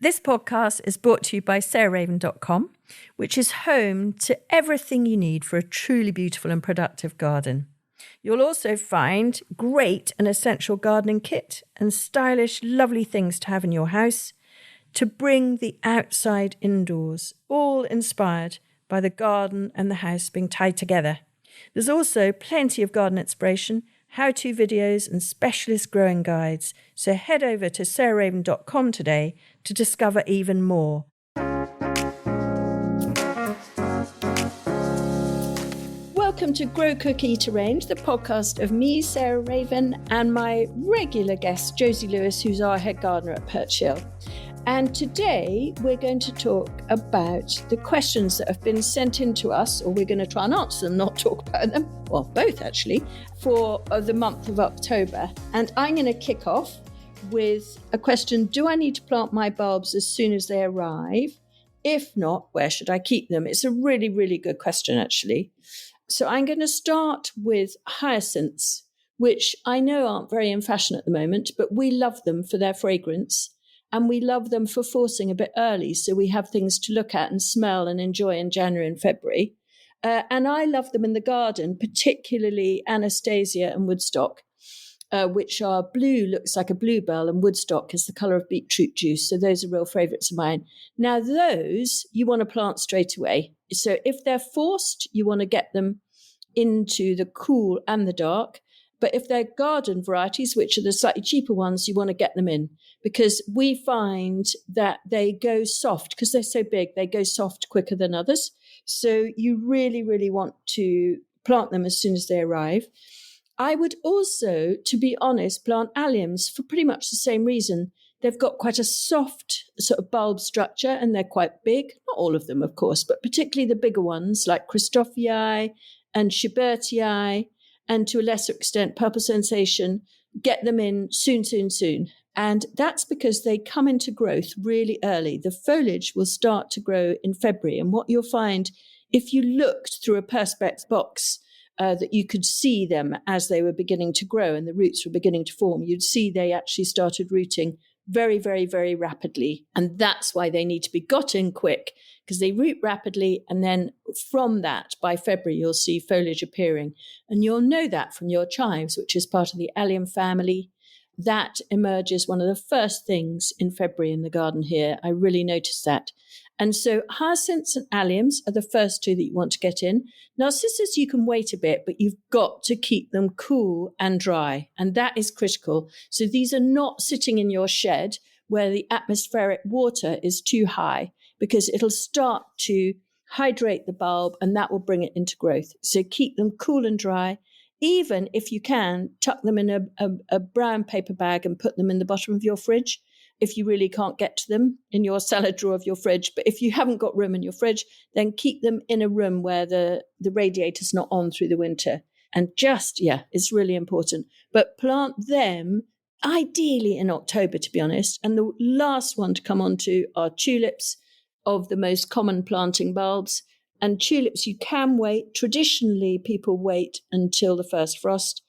This podcast is brought to you by sarahraven.com, which is home to everything you need for a truly beautiful and productive garden. You'll also find great and essential gardening kit and stylish, lovely things to have in your house to bring the outside indoors, all inspired by the garden and the house being tied together. There's also plenty of garden inspiration, how-to videos and specialist growing guides. So head over to sarahraven.com today to discover even more. Welcome to Grow, Cook, Eat, Arrange, the podcast of me, Sarah Raven, and my regular guest, Josie Lewis, who's our head gardener at Perch Hill. And today we're going to talk about the questions that have been sent in to us, or we're going to try and answer them, not talk about them, well, both actually, for the month of October. And I'm going to kick off with a question: do I need to plant my bulbs as soon as they arrive? If not, where should I keep them? It's a really, really good question, actually. So I'm going to start with hyacinths, which I know aren't very in fashion at the moment, but we love them for their fragrance. And we love them for forcing a bit early, so we have things to look at and smell and enjoy in January and February. And I love them in the garden, particularly Anastasia and Woodstock, which are blue, looks like a bluebell, and Woodstock is the colour of beetroot juice. So those are real favourites of mine. Now, those you want to plant straight away. So if they're forced, you want to get them into the cool and the dark. But if they're garden varieties, which are the slightly cheaper ones, you want to get them in, because we find that they go soft, because they're so big, they go soft quicker than others. So you really, really want to plant them as soon as they arrive. I would also, to be honest, plant alliums for pretty much the same reason. They've got quite a soft sort of bulb structure and they're quite big. Not all of them, of course, but particularly the bigger ones like Christophii and Schubertii, and to a lesser extent, Purple Sensation. Get them in soon. And that's because they come into growth really early. The foliage will start to grow in February. And what you'll find, if you looked through a Perspex box, that you could see them as they were beginning to grow and the roots were beginning to form, you'd see they actually started rooting very, very, very rapidly. And that's why they need to be got in quick, because they root rapidly. And then from that, by February, you'll see foliage appearing. And you'll know that from your chives, which is part of the allium family. That emerges one of the first things in February in the garden here. I really noticed that. And so hyacinths and alliums are the first two that you want to get in. Narcissus, you can wait a bit, but you've got to keep them cool and dry. And that is critical. So these are not sitting in your shed where the atmospheric water is too high, because it'll start to hydrate the bulb and that will bring it into growth. So keep them cool and dry. Even if you can, tuck them in a brown paper bag and put them in the bottom of your fridge if you really can't get to them in your salad drawer of your fridge. But if you haven't got room in your fridge, then keep them in a room where the radiator's not on through the winter. And it's really important. But plant them ideally in October, to be honest. And the last one to come on to are tulips, of the most common planting bulbs. And tulips, you can wait. Traditionally, people wait until the first frost.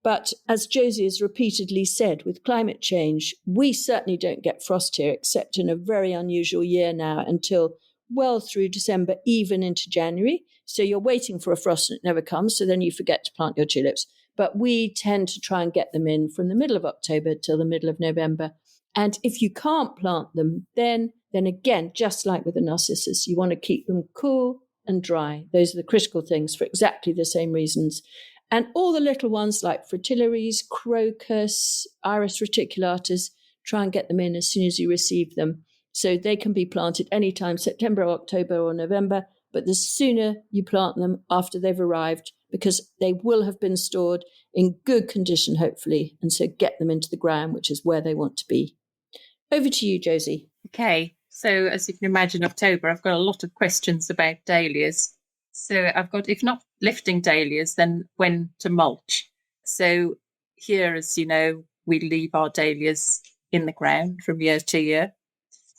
But as Josie has repeatedly said, with climate change, we certainly don't get frost here, except in a very unusual year now, until well through December, even into January. So you're waiting for a frost and it never comes. So then you forget to plant your tulips. But we tend to try and get them in from the middle of October till the middle of November. And if you can't plant them, then again, just like with the narcissus, you want to keep them cool and dry. Those are the critical things for exactly the same reasons. And all the little ones like fritillaries, crocus, iris reticulatus, try and get them in as soon as you receive them. So they can be planted anytime, September, October or November, but the sooner you plant them after they've arrived, because they will have been stored in good condition, hopefully. And so get them into the ground, which is where they want to be. Over to you, Josie. Okay. So as you can imagine, October, I've got a lot of questions about dahlias. So I've got, if not lifting dahlias, then when to mulch. So here, as you know, we leave our dahlias in the ground from year to year.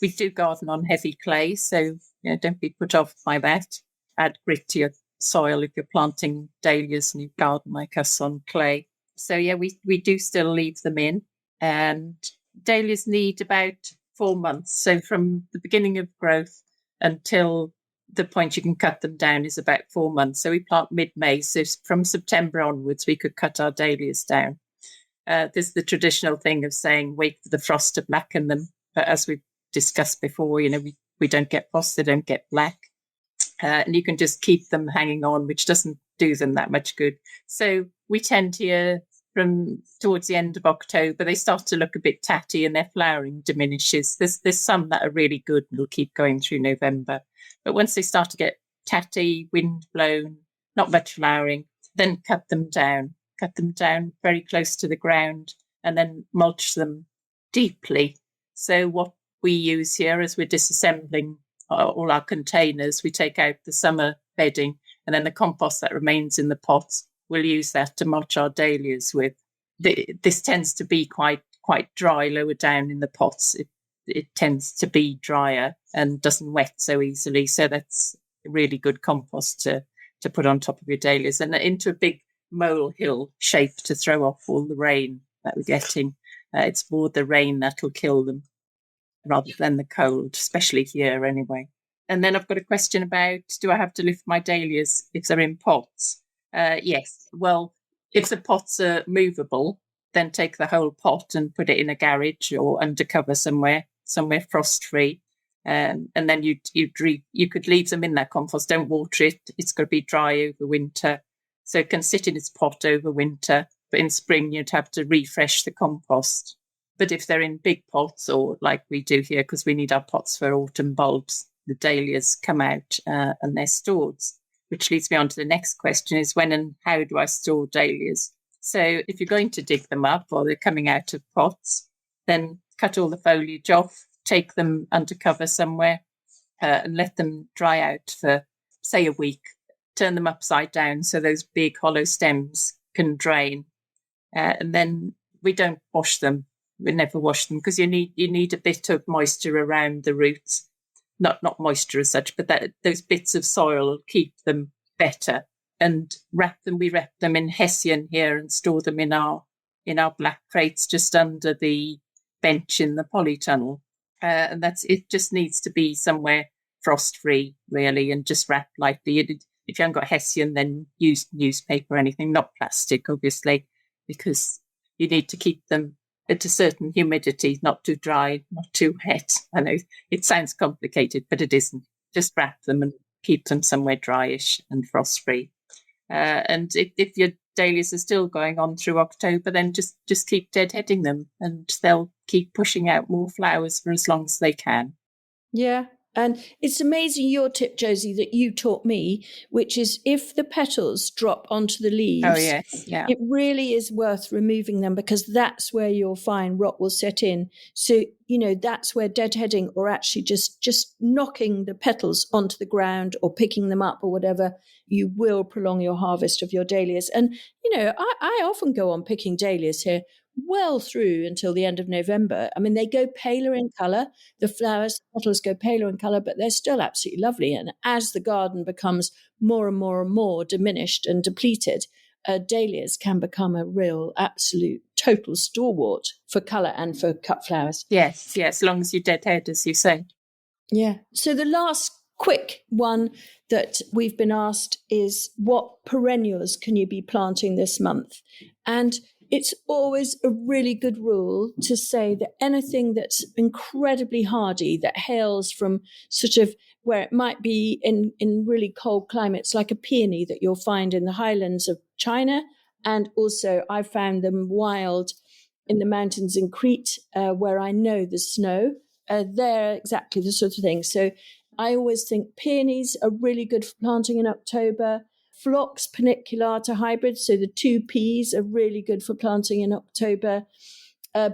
We do garden on heavy clay, so don't be put off by that. Add grit to your soil if you're planting dahlias and you garden like us on clay. So we do still leave them in. And dahlias need about 4 months. So from the beginning of growth until the point you can cut them down is about 4 months. So we plant mid-May. So from September onwards, we could cut our dahlias down. There's the traditional thing of saying wait for the frost to blacken them. But as we've discussed before, we don't get frost, they don't get black. And you can just keep them hanging on, which doesn't do them that much good. So we tend here from towards the end of October, they start to look a bit tatty and their flowering diminishes. There's some that are really good and will keep going through November. But once they start to get tatty, wind blown, not much flowering, then cut them down very close to the ground and then mulch them deeply. So what we use here as we're disassembling all our containers, we take out the summer bedding and then the compost that remains in the pots, we'll use that to mulch our dahlias with. This tends to be quite dry lower down in the pots. It tends to be drier and doesn't wet so easily. So that's a really good compost to put on top of your dahlias and into a big molehill shape to throw off all the rain that we're getting. It's more the rain that'll kill them rather than the cold, especially here anyway. And then I've got a question about, do I have to lift my dahlias if they're in pots? Yes. Well, if the pots are movable, then take the whole pot and put it in a garage or undercover somewhere frost-free. And then you could leave them in that compost. Don't water it. It's got to be dry over winter. So it can sit in its pot over winter. But in spring, you'd have to refresh the compost. But if they're in big pots, or like we do here, because we need our pots for autumn bulbs, the dahlias come out and they're stored. Which leads me on to the next question is when and how do I store dahlias? So if you're going to dig them up or they're coming out of pots, then cut all the foliage off, take them under cover somewhere and let them dry out for, say, a week. Turn them upside down so those big hollow stems can drain. And then we don't wash them. We never wash them because you need a bit of moisture around the roots. Not moisture as such, but those bits of soil will keep them better. And we wrap them in hessian here and store them in our black crates just under the bench in the polytunnel. And that's it. Just needs to be somewhere frost-free, really, and just wrap lightly. If you haven't got hessian, then use newspaper or anything, not plastic, obviously, because you need to keep them at a certain humidity, not too dry, not too wet. I know it sounds complicated, but it isn't. Just wrap them and keep them somewhere dryish and frost-free. And if your dahlias are still going on through October, then just keep deadheading them and they'll keep pushing out more flowers for as long as they can. Yeah. And it's amazing your tip, Josie, that you taught me, which is if the petals drop onto the leaves, it really is worth removing them because that's where you'll find rot will set in. So, that's where deadheading or actually just knocking the petals onto the ground or picking them up or whatever, you will prolong your harvest of your dahlias. And, I often go on picking dahlias here well through until the end of November. I mean, they go paler in colour. The flowers, the petals go paler in colour, but they're still absolutely lovely. And as the garden becomes more and more and more diminished and depleted, dahlias can become a real, absolute, total stalwart for colour and for cut flowers. Yes, as long as you deadhead, as you say. Yeah. So the last quick one that we've been asked is what perennials can you be planting this month? And it's always a really good rule to say that anything that's incredibly hardy, that hails from sort of where it might be in really cold climates, like a peony that you'll find in the highlands of China. And also I found them wild in the mountains in Crete, where I know there's snow. They're exactly the sort of thing. So I always think peonies are really good for planting in October. Phlox paniculata hybrids, so the 2 Ps are really good for planting in October.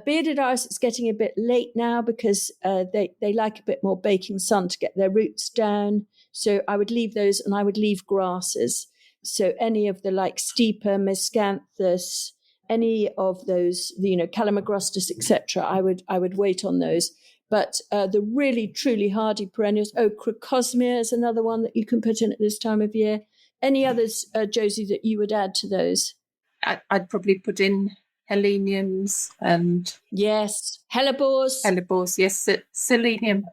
Bearded iris, it's getting a bit late now because they like a bit more baking sun to get their roots down. So I would leave those and I would leave grasses. So any of the like Stipa, Miscanthus, any of those, Calamagrostis, etc., I would wait on those. But the really, truly hardy perennials, Crocosmia is another one that you can put in at this time of year. Any others, Josie, that you would add to those? I'd probably put in heleniums and Yes. Hellebores. hellebores. Yes, selenium.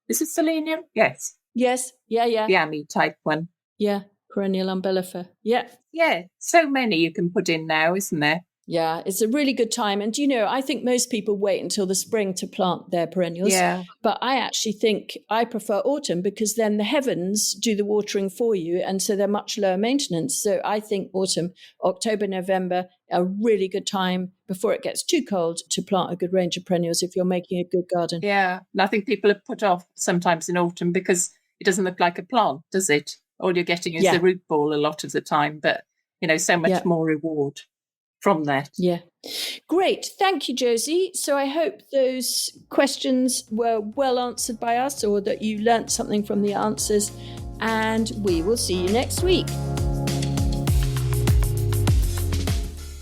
Is it selenium? Yes. Yes. Yeah. The Ami type one. Yeah. Perennial umbellifer. Yeah. Yeah, so many you can put in now, isn't there? Yeah, it's a really good time. And, I think most people wait until the spring to plant their perennials. Yeah. But I actually think I prefer autumn because then the heavens do the watering for you. And so they're much lower maintenance. So I think autumn, October, November, a really good time before it gets too cold to plant a good range of perennials if you're making a good garden. Yeah, and I think people are put off sometimes in autumn because it doesn't look like a plant, does it? All you're getting is the root ball a lot of the time. But, so much more reward from that. Yeah. Great. Thank you, Josie. So I hope those questions were well answered by us or that you learnt something from the answers. And we will see you next week.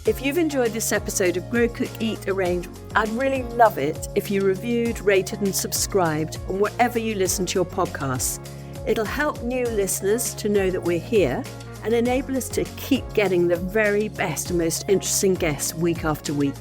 If you've enjoyed this episode of Grow, Cook, Eat, Arrange, I'd really love it if you reviewed, rated and subscribed on wherever you listen to your podcasts. It'll help new listeners to know that we're here and enable us to keep getting the very best and most interesting guests week after week.